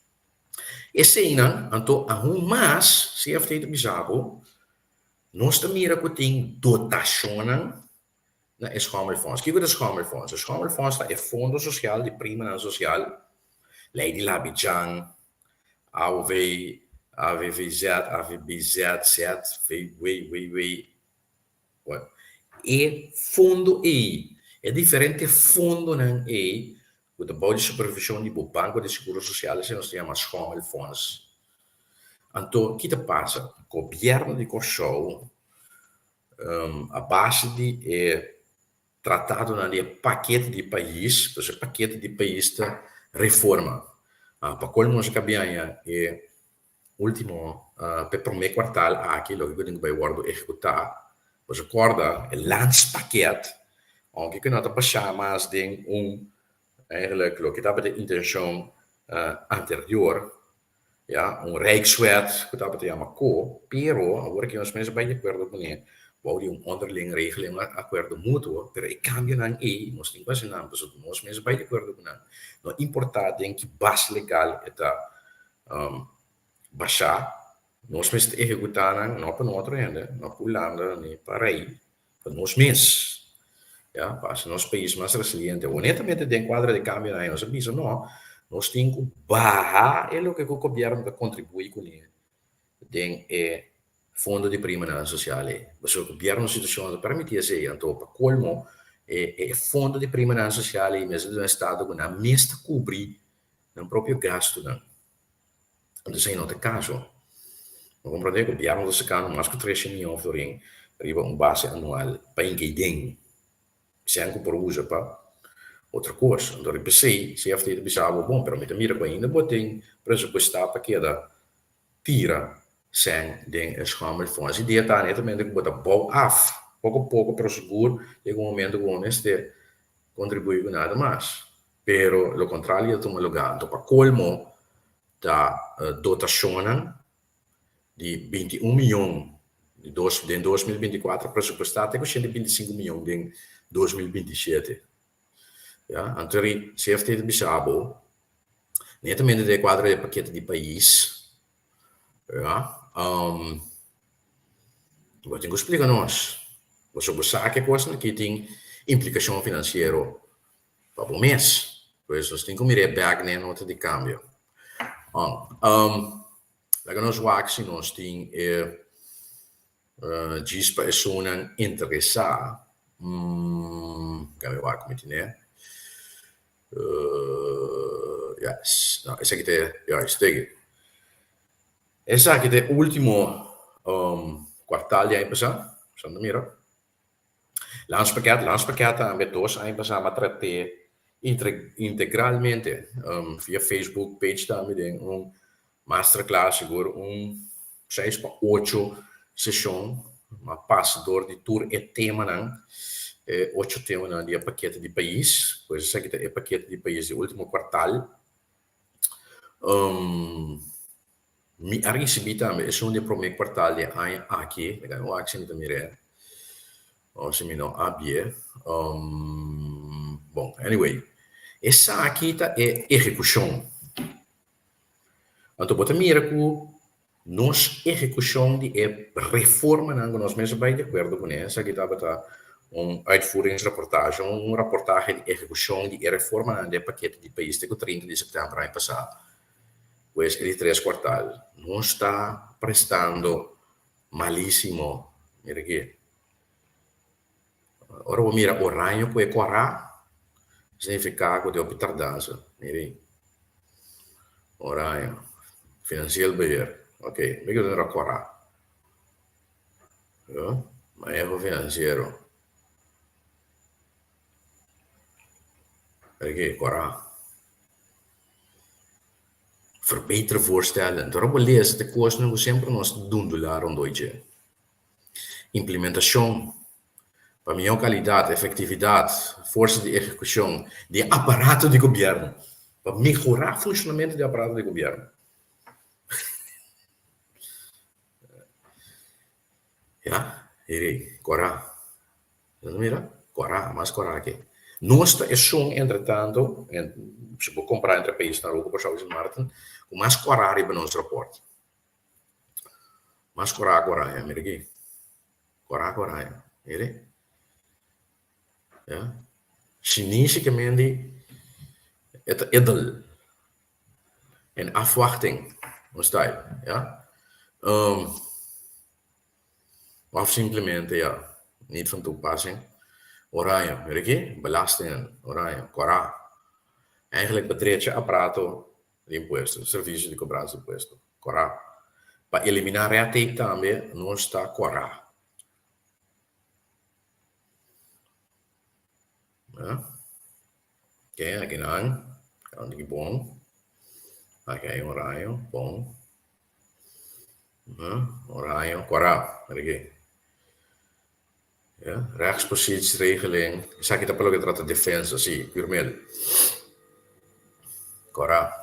esse ainda, então, mais, se é feito bizarro, nós também que tem dotação na Schomelfonds. O que é o Schomelfonds? O Schomelfonds é Fundo Social de Prima Social, Lei de Labidjan, AOV, AVVZ, AVBZ, e fundo E. É diferente fundo não E, o trabalho de supervisão do Banco de Seguro Social, se nós chamamos Schomelfonds. Então, o que passa? O governo de Kosovo, a base de tratado na paquete de país, o paquete de país da reforma. Para qual nós cabia é último, per primeiro quartal, aqui, logo que vai guardar executar, você acorda, o landspaket, onde que nós passamos mais de eigenlijk, lo que estava de intenção anterior, ja, rijkswet, que estava de chamar pero, agora que nós mesmos bem de acordo com ele, wou die onderling regeling, acordo mútuo, pero e cambio não é, nós temos que não, nós mesmos bem de acordo com ele. Não importante em que base legal está baixar, nós mesmos executar não para outro ainda, não para Holanda, nem para aí, para nós mesmos. Ja, para nosso país mais resiliente, honestamente, de quadro de câmbio, nós dizemos, não, nós temos que barrar o que o governo vai contribuir com ele. Tem fundo de prima social. Mas o governo situação permite isso, então, para colmo, fundo de prima social, mesmo do Estado, que não mesmo cobrir o próprio gasto. Então, isso não é o caso. Não compreende que o governo está sacando mais que 3 milhões de florim, para uma base anual, para ninguém. Sem que por uso para outra coisa. Então, eu pensei, se a FT pensava, bom, pero me mira com ainda, botei pressupostar para que ela tira sem den Schomelfonds. E dia tá, né, também que botar bom af, pouco a pouco, pero seguro, em um momento com este contribui com nada mais. Pero, lo contrário, toma lugar. Então, para colmo da dotação de 21 milhões de 2024, pressupostar até 125 milhões de 2027. Ja, anterior, CFT de Bissau, netamente de quadro de paquete de país. Ja, vou te explicar nós. Você sabe que coisa que tem implicação financeira para o mês. Pois nós temos que mirar back na nota de câmbio. Lá que nós vamos, nós temos diz para pessoas interessadas. Gaan we waar met die yes. Nou, esse aqui é o último quartal de ano passado, Santa Mira. Landspaket met dois ano passado, mas tratei integralmente via Facebook page também masterclass, seguro 6 para 8 sessão, uma passador de tour e tema não. 8 temas de paquete de país, pois esse aqui é paquete de país do último quartal. Mi ha recebido também, é um de primeiro quartal de ano aqui, não há que se me ou se me não havia. Bom, anyway, essa aqui é execução. Então, bota mira que nós execução de reforma, nós mesmos bem de acordo com essa aqui está uitvoeringsreportage, reportagem de execução de reforma de paquete de país que 30 de setembro ano passado. Pois ele 3 quartais não está prestando malíssimo. Mira aqui. Ora, mira, o ranho que é corá, significa que deu tardança. Mira. O ranho. Finansiëel beheer. Ok, me quedo corá. Manejo financiero. Aqui, corá. Verbeteren voorstellen. Daarom lezen de kosten we sempre nos doen rondje. Implementação. Para melhor qualidade, efetividade, força de execução de aparato de governo. Para melhorar o funcionamento do aparato de governo. Ja, irei, corá. Mira, corá, mais corá aqui. Nossa é som, entretanto, se vou comprar entre países na rua, por Charles Martin, o mais corá para nosso reporte. Mais corá, mira aqui. Corá, ele. Ja. Chinese gemeente, het edel. En afwachting, ja. Of simplemente, ja, niet van toepassing. Oranje, weet je, belastingen, oranje, corá. Eigenlijk betreft je apparato de impuesto, serviço de cobrança de impuesto, corá. Para eliminar red tape também, não está corá. Ja. Ok, aqui não, aqui bom. Aqui oranje, bom. Oranje, corá, weet je. Ja, rechtspositiesregeling. Sa kita perlu kita trata defensa, sì, puramente. Corá.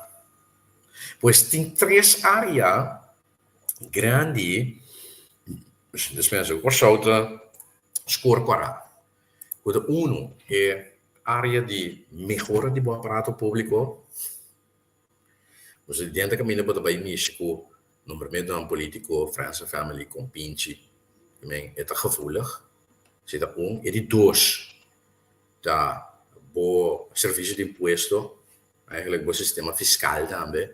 Pois tem 3 áreas grandes, dispensa por solta, score corá. O 1 é área de melhora de bom aparato público. O presidente caminha para o país com número de um político, França Family, com pinche, também é gevoelig. Zit er e die 2 da bo serviço de imposto, eigenlijk bo sistema fiscal também,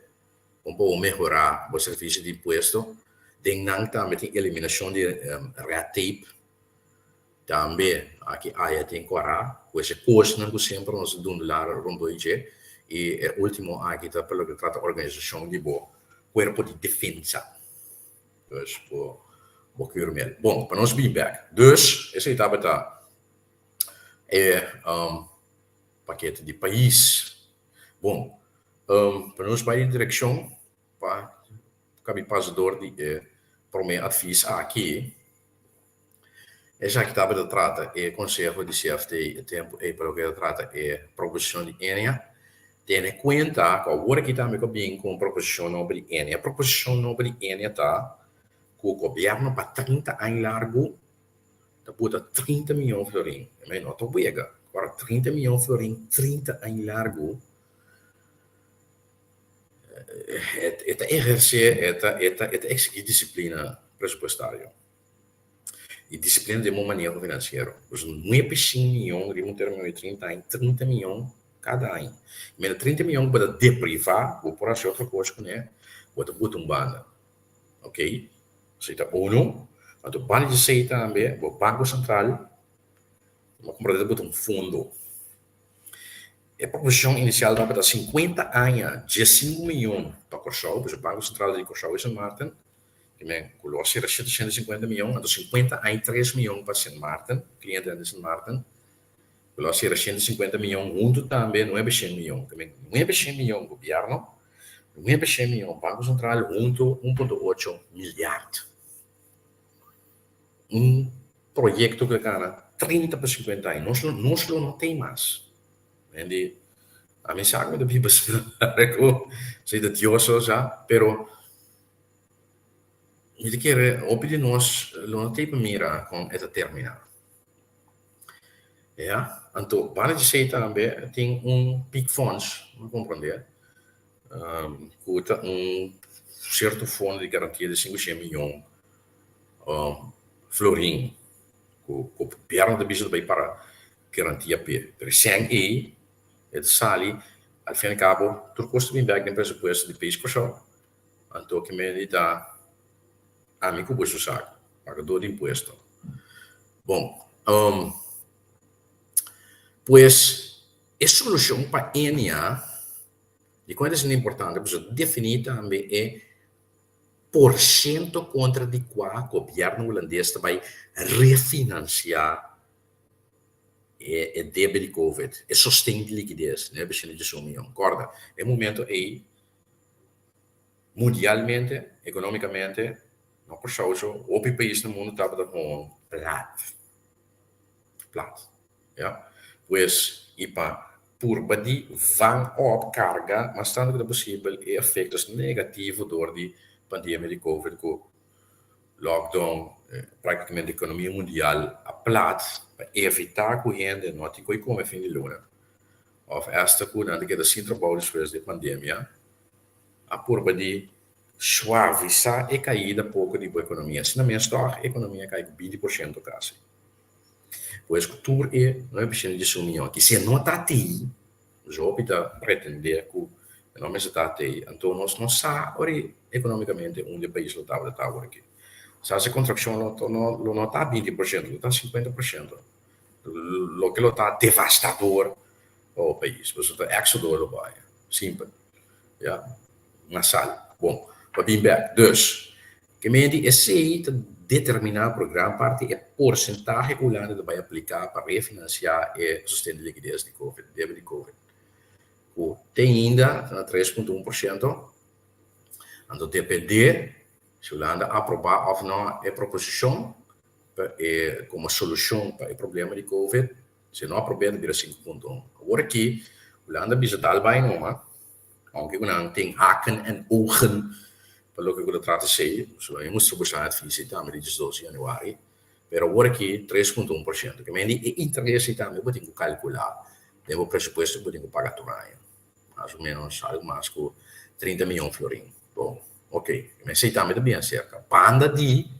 para melhorar o serviço de imposto, tem também tem eliminação de red tape, também aqui aí tem corá, pois é coisa que sempre nós damos lá rondoi e o último aqui está pelo que trata organização de bo corpo de defesa, dus bom, para nós be back. Dus, essa etapa é paquete de país. Bom, para nós vai em direção para o passador de primeiro advies aqui. Essa etapa da trata é conselho de CFT, tempo é para o que trata é proposição de ENEA. Tenha em conta que agora que também bem com proposição sobre ENEA. A proposição sobre ENEA está o governo para 30 anos largo, está bota 30 milhões de florins. Mas não estou bem, agora 30 milhões de florins, 30 anos largo. É exercer, é executar disciplina pressupostária. E disciplina de uma maneira financeira. Não é 100 milhões, de um termo de 30 anos, 30 milhões cada ano. Mas 30 milhões para deprivar, vou por achar outra coisa, né? Bota um banda. Ok? Seita uno, o banco de seita também, o Banco Central, uma compradora botou fundo. A proposição inicial dava para 50 anos, 15 milhões para Corsau, pois o Banco Central de Corsau e São Martin, que me colocou 750 milhões, então 50 anos, 3 milhões para São Martin, cliente de São Martin, colocou 150 milhões junto também, não é 100 milhões, não é 100 milhões governo, não é 100 milhões Banco Central junto 1,8 milhar. Projeto que cara 30 para 50 anos, não tem mais. E a mim sabe do Bíblia, sei da Deus já, pero ele quer opini nós não tem mira com essa termina. Então, para dizer também, tem big funds, não compreender? Custa certo fundo de garantia de 500 milhões florim, com perna de bicho para garantia per 100 e sali, al fine e cabo, tu custo bem back no pressuposto de país por só, então que me dá amigo por seu saco, pagador de imposto. Bom, pues, a solução para NA, e quando é importante, você definir também é porcento contra de qual o governo holandês vai refinanciar o débito de Covid, é sustento de liquidez, né? Bichinho de sumião, corda. É momento aí, mundialmente, economicamente, não por causa, o país no mundo estava com plat, ja. Pues, e para por badi van op carga, mas tanto que é possível, e efeitos negativos door die pandemia de Covid, com lockdown, praticamente a economia mundial a plat, para evitar que a gente não tenha como fim de luna. Of esta coisa que da sintrabalho depois da pandemia, a por badi suavizar e caída pouco de economia. Se não me a economia cai 20% quase. Pois cultura não é preciso de sumir que se não está aí, os óbitos pretender que não está aí, então nós não sabemos economicamente onde o país está aqui. Se a contração não está 20%, está 50%. O que está devastador o país, você está exodor do bairro, simples, na sala. Bom, para bem back, dus, que me diz determinar o programa parte é porcentagem que o Holanda vai aplicar para refinanciar e sustento de liquidez de Covid, débito de Covid. Tem ainda 3,1%, então depende se o Holanda aprovar ou não a proposição como solução para o problema de Covid. Se não aprovar, vira 5,1%. Agora aqui, o Holanda bisa dar bij noma, aunque não tem haken en ogen, pelo que eu trato de ser, eu mostro para a visita, me diz 12 de janeiro, pero agora aqui 3,1%, que me interessa também, eu tenho que calcular, o pressuposto eu tenho que pagar todo ano, mais ou menos, algo mais que 30 milhões de florim. Bom, ok, mas sei também bem cerca. Panda de,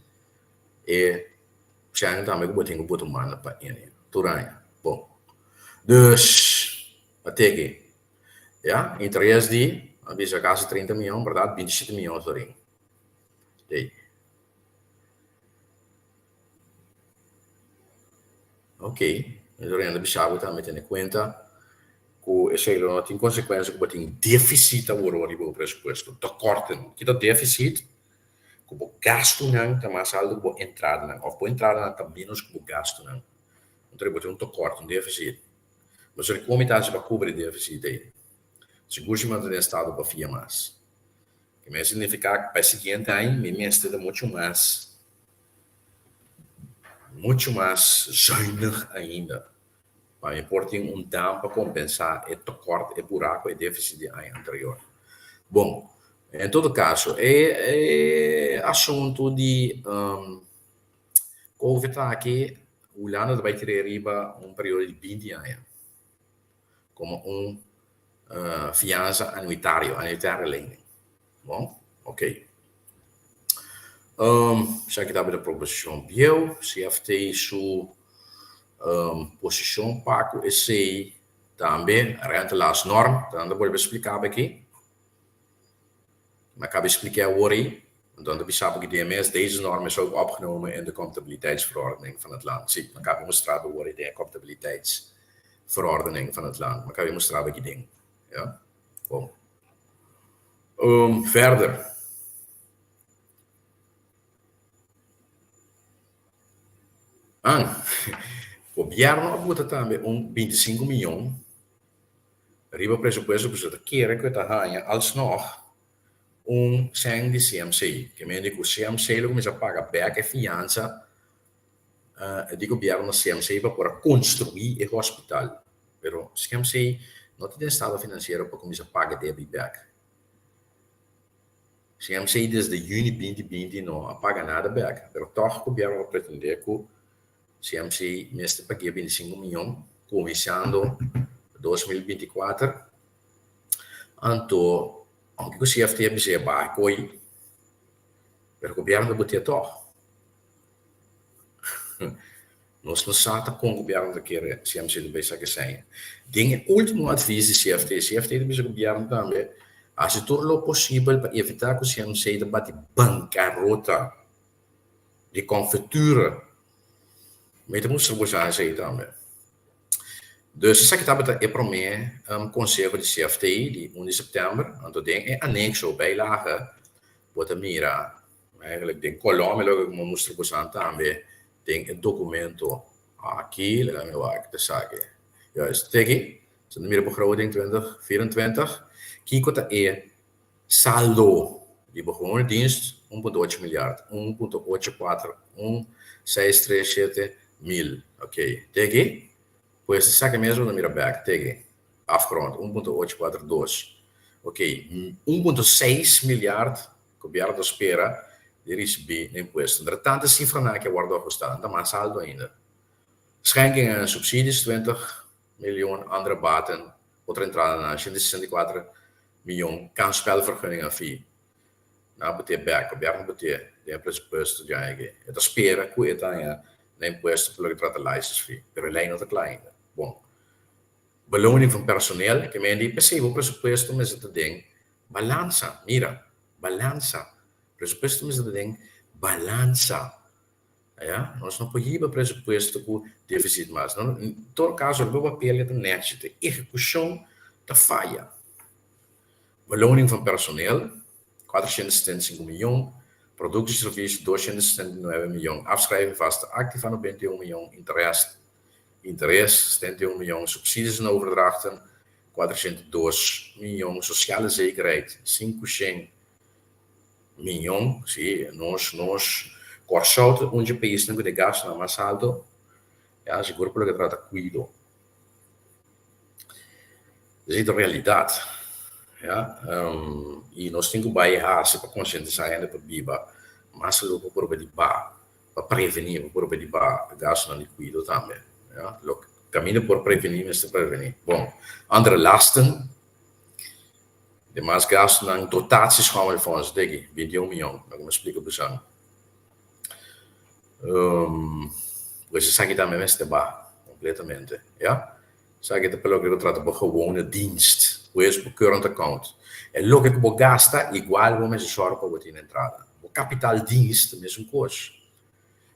já também eu tenho que botar mano para ele, todo ano. Bom, dus, até aqui, interesse de, avisa casa 30 milhões, verdade, 27 milhões de florim. Ok, então ainda bichava também tendo em conta que esse não tem consequência que tem déficit agora no pressuposto, tá cortando, que tá déficit, que o gasto não tá mais alto que a entrada não, ou a entrada não tá menos que o gasto não, então ele tem corte, déficit, mas ele como está para cobrir déficit aí, seguramente tem estado para fiar mais, que vai significar que para o seguinte ano, me está muito mais zuinig ainda. Para importar dano para compensar o corte, o buraco e déficit de ano anterior. Bom, em todo caso, é assunto de Covid aqui, o Holanda vai querer arriba período de 20 anos, como fiança anuitária lei. Bom, ok. Já que estava da proposição Biel, CFT sua posição para o ECI também, rente las normas, então vou explicar aqui. Maar ik heb expliquer hoor, dan heb je samen DMS, deze norm is ook opgenomen in de comptabiliteitsverordening van het land. Zie, dan kan je mostraren hoor, de comptabiliteitsverordening van het land. Maar kan je mostraren die ding. Ja? Bom. Verder. O governo bota também 25 milhões. Riba presupuesto que você quer que está ganha alsnog sem de CMC. Que me diz que o CMC começa a pagar back a fiança di governo CMC para construir o hospital. Pero CMC não tem estado financeiro para começar a pagar deve back. CMC desde junho 2020 não paga nada back. Pero toch o governo pretende que CMC neste pague 25 milhões, começando 2024. Então, aunque o CFT é baixo, pero o governo botou toch. Nós não sabemos com o governo da querer CMC do bem que saia. Tem último aviso de CFT. CFT do governo também. Fazer tudo o possível para evitar que o CMC bate bancarrota de confitura. Mas temos que buscar isso aí também. Dus isso aqui é para mim conselho de CFT de 1 de setembro. Então tem anexo bijlage. Bota mira. Eigenlijk tem Colômbia, logo que mostro buscar também. Tem um documento aqui, let me wachten, dat zag je. Juist, tegen, zo de begroting 2024. Kijk wat er saldo, die begroting dienst, 1,8 miljard, 1,84, 1,637 mil, ok. Tegen, pues saca mesmo, mira back, tegen, afgrond, 1,842, ok. 1,6 miljard, governo espera, de receber imposto. Entretanto, a cifra na que guardou custando, está mais saldo ainda. Schenkingen en subsidies, 20 miljoen, andere baten, outra entrada na 164 miljoen, kansspelvergunningen fee. Nou, betekent back, o governo betekent, de pressuposto já é que, é espera que é tá, nem imposto pelo que trata license fee, pero lei não tá ainda. Bom, beloning van personeel, que me diz, percebo o pressuposto, mas é tem balança, mira, balança. Pressuposto mas tem balança. Ja? Nós não podemos pressuposto com déficit mais. Não, em todo caso, o papel é net de execução da falha. Beloning van personeel, 475 miljoen. Productie en serviços, 279 miljoen. Afschrijving vaste activa, 91 miljoen. Interesse, 71 miljoen. Subsidies en overdrachten, 402 miljoen. Sociale zekerheid, 500 milhão, sim, nós corsout onde o país não tem gasto na mais alto, é seguro pelo que trata cuido. Isso é a realidade, ja, e nós temos que baixar se para conscientizar ainda para viva, mas se logo por para prevenir, por gasto na cuido também, ja, caminho por prevenir, mas prevenir. Bom, andere lasten. De mais gasto na dotaties gaan we van ons degge, 21 miljoen. Dat ik me explico por isso. Você sabe que também vai ba completamente, ja? Sabe que pelo que eu trato por gewone dienst, pues por current account. É logo que você gasta igual como se sorte para botar na entrada. O capital dienst, mesmo coisa.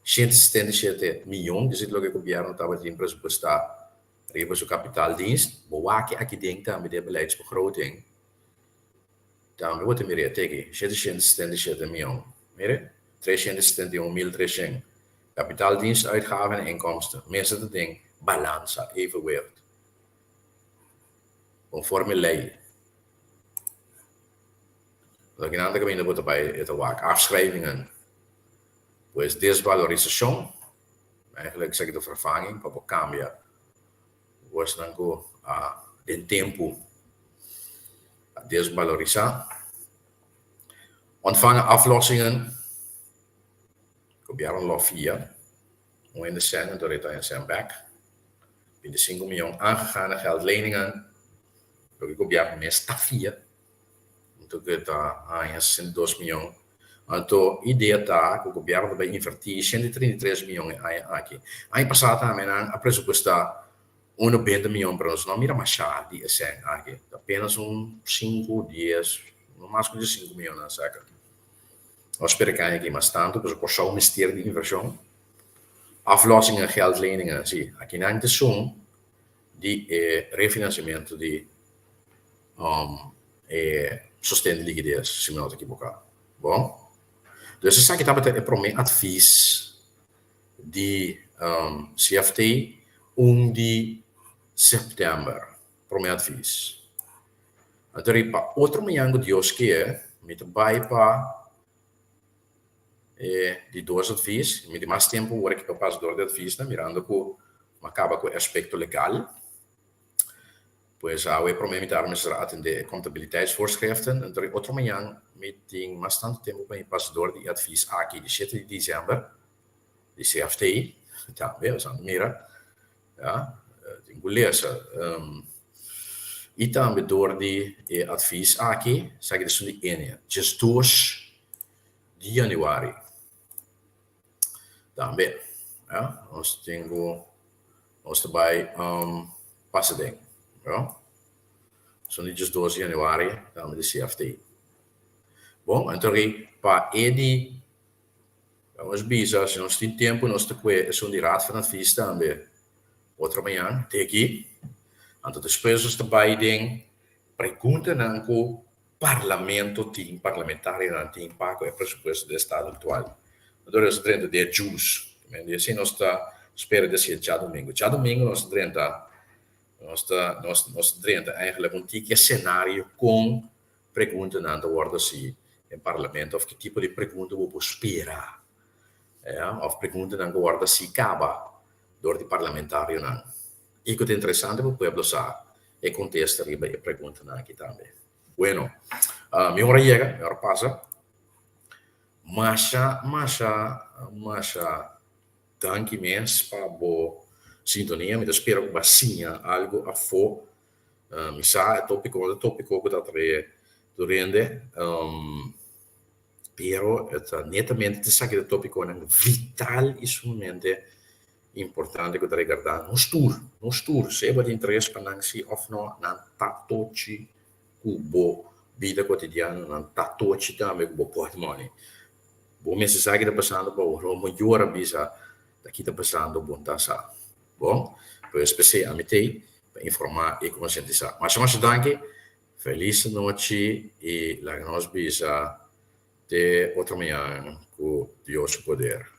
177 miljoen, dus het logo que o governo estava de pressupostar. Riba o capital dienst, boa que aqui dentro também de beleidsbegroting. Dan wordt er meer tegen 777 miljoen. Meer 371.300. Kapitaaldienst, uitgaven en inkomsten. Meestal het ding, balans, evenwicht. Conforme lei. Dat in andere gemeenten wordt erbij het waak. Afschrijvingen. Pues desvalorisatie. Eigenlijk zeg ik de vervanging, op cambia. Was dan go in tempo. Desvalorizar. Ontvangen aflossingen. Governo law 4. In de cent, door het aan zijn back. 25 miljoen aangegane geldleningen. Door het governo mesta 4. Untuk het aan 2 miljoen. Então, ideia está que o governo vai invertir 133 milhões aqui. Aí passado também a pressupostar 90 milhões para nós. Não mira mais de aqui. Apenas 5, 10, no máximo de 5 milhões na saca. Nós esperamos aqui mais tanto, porque por zo'n ministerie de inversión. Aflossingen, geldleningen, zie. Aqui não tem som de refinanciamento de sustento de liquidez, se não estou equivocado. Bom? Dus isso aqui é para mim advies de CFT 1 de setembro. Para mim advies. Então, para outro manhã de hoje que é, me trabalho para de dois advies, met mais tempo word ik pas door de advies, mirando que acaba com o aspecto legal. Pois há o problema de atender contabiliteitsvoorschriften. En de outra manhã, met bastante tempo para pas door die advies aqui de 7 de dezembro, de CFTI, também, mira, ja, tem que ler. E também door die advies aqui, zeg ik de ene, just 2 de januari. Também, ja, nós daarbij passen. Ja. São dias 2 de januari, dan de CFT. Bom, então para ele, vamos bisa, se nós temos tempo, nós temos de raad van advies também. Outra manhã, tem aqui. Então, depois nós trabalhamos pergunta no parlamento, tem parlamentário, não tem impacto é presupuesto do Estado atual. Então, nós temos de jus. Assim, nós esperamos de ser já domingo. Já domingo, nós temos eigenlijk een type scenario com perguntas na orde assim em parlamento of que tipo de pergunta você espera, of perguntas na orde assim acaba door de parlamentário não. E que é interessante para o povo saber e contestar a pergunta aqui também. Bueno, minha hora chega, minha hora passa. Masha, dank imenso para sintonia, mas espero que bacinha algo a for. Misa é tópico que está durante, pero netamente te sabe que tópico é vital e sumamente importante que está guardando nos tour, se é de interesse para nós of não tatochi cubo vida cotidiana, não tatochi também cubo portmoney. Bom, mas sabe que está passando para o maior bisa daqui está passando bom tasa. Bom, pues PC a mitei para informar e conscientizar. Mas danke, feliz noite e la nos bisa de outra manhã com Deus poder.